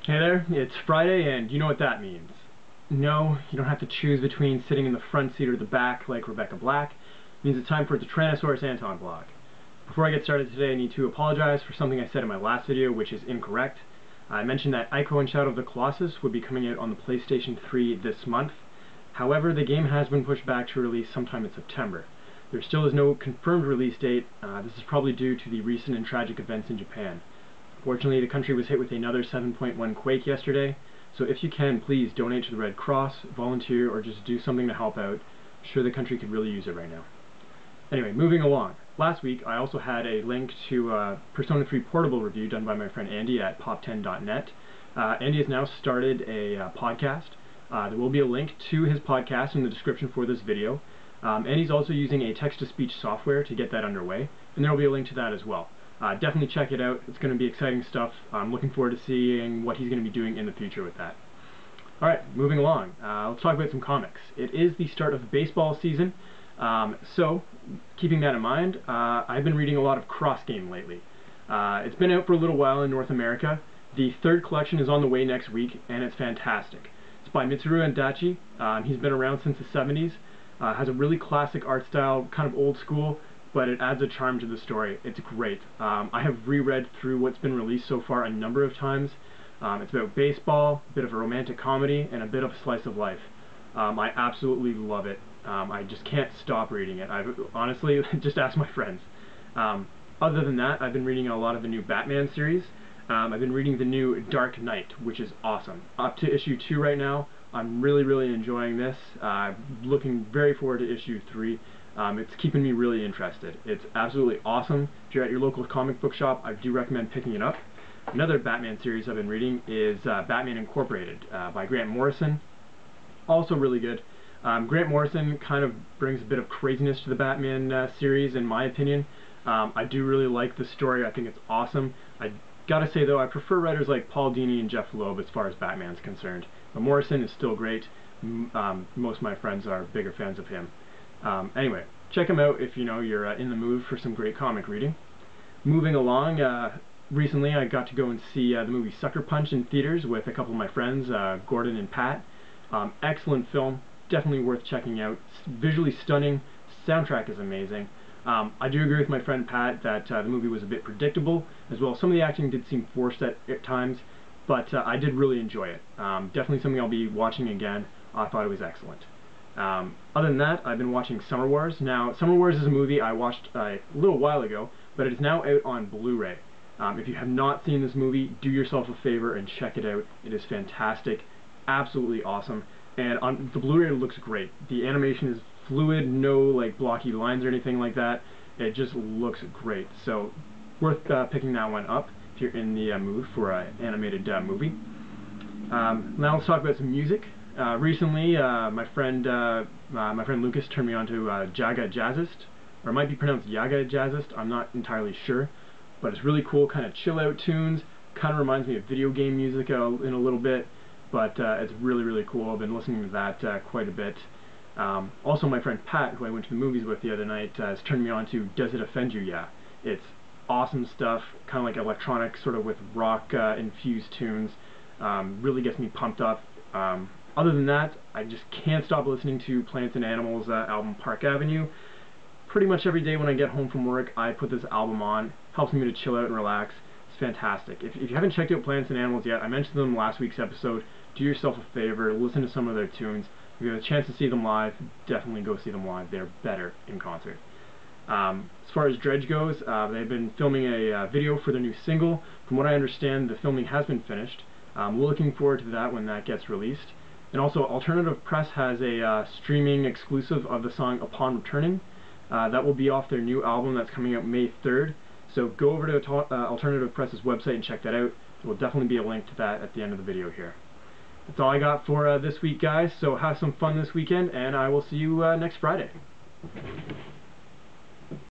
Hey there, it's Friday and you know what that means. No, you don't have to choose between sitting in the front seat or the back like Rebecca Black. It means it's time for the Tyrannosaurus Anton vlog. Before I get started today, I need to apologize for something I said in my last video, which is incorrect. I mentioned that Ico and Shadow of the Colossus would be coming out on the PlayStation 3 this month. However, the game has been pushed back to release sometime in September. There still is no confirmed release date. This is probably due to the recent and tragic events in Japan. Fortunately, the country was hit with another 7.1 quake yesterday, so if you can, please donate to the Red Cross, volunteer, or just do something to help out. I'm sure the country could really use it right now. Anyway, moving along. Last week, I also had a link to a Persona 3 Portable review done by my friend Andy at pop10.net. Andy has now started a podcast. There will be a link to his podcast in the description for this video. And he's also using a text-to-speech software to get that underway, and there will be a link to that as well. Definitely check it out. It's going to be exciting stuff. I'm looking forward to seeing what he's going to be doing in the future with that. Alright, moving along. Let's talk about some comics. It is the start of baseball season, so keeping that in mind, I've been reading a lot of Cross Game lately. It's been out for a little while in North America. The third collection is on the way next week, and it's fantastic. It's by Mitsuru Adachi. He's been around since the 70s. Has a really classic art style, kind of old school, but it adds a charm to the story. It's great. I have reread through what's been released so far a number of times. It's about baseball, a bit of a romantic comedy, and a bit of a slice of life. I absolutely love it. I just can't stop reading it. I've honestly just asked my friends. Other than that, I've been reading a lot of the new Batman series. I've been reading the new Dark Knight, which is awesome. Up to issue 2 right now. I'm really enjoying this. Looking very forward to issue 3. It's keeping me really interested. It's absolutely awesome. If you're at your local comic book shop, I do recommend picking it up. Another Batman series I've been reading is Batman Incorporated by Grant Morrison. Also really good. Grant Morrison kind of brings a bit of craziness to the Batman series, in my opinion. I do really like the story. I think it's awesome. I gotta say though, I prefer writers like Paul Dini and Jeff Loeb as far as Batman's concerned. But Morrison is still great. Most of my friends are bigger fans of him. Anyway, check him out if you're in the mood for some great comic reading. Moving along, recently I got to go and see the movie Sucker Punch in theaters with a couple of my friends, Gordon and Pat. Excellent film, definitely worth checking out. Visually stunning, soundtrack is amazing. I do agree with my friend Pat that the movie was a bit predictable, as well. Some of the acting did seem forced at times, but I did really enjoy it. Definitely something I'll be watching again. I thought it was excellent. Other than that, I've been watching Summer Wars. Now, Summer Wars is a movie I watched a little while ago, but it is now out on Blu-ray. If you have not seen this movie, do yourself a favor and check it out. It is fantastic, absolutely awesome, and on the Blu-ray it looks great. The animation is fluid, no like blocky lines or anything like that. It just looks great, so worth picking that one up if you're in the mood for an animated movie. Now let's talk about some music. Recently, my friend Lucas turned me on to Jaga Jazzist, or it might be pronounced Yaga Jazzist. I'm not entirely sure, but it's really cool, kind of chill out tunes. Kind of reminds me of video game music in a little bit, but it's really cool. I've been listening to that quite a bit. Also, my friend Pat, who I went to the movies with the other night, has turned me on to Does It Offend You? Yeah. It's awesome stuff, kind of like electronic, sort of with rock infused tunes. Really gets me pumped up. Other than that, I just can't stop listening to Plants and Animals' album Park Avenue. Pretty much every day when I get home from work, I put this album on. Helps me to chill out and relax. It's fantastic. If you haven't checked out Plants and Animals yet, I mentioned them last week's episode. Do yourself a favor, listen to some of their tunes. If you have a chance to see them live, definitely go see them live. They're better in concert. As far as Dredge goes, they've been filming a video for their new single. From what I understand, the filming has been finished. I'm looking forward to that when that gets released. And also, Alternative Press has a streaming exclusive of the song Upon Returning. That will be off their new album that's coming out May 3rd. So go over to Alternative Press's website and check that out. There will definitely be a link to that at the end of the video here. That's all I got for this week, guys. So have some fun this weekend, and I will see you next Friday.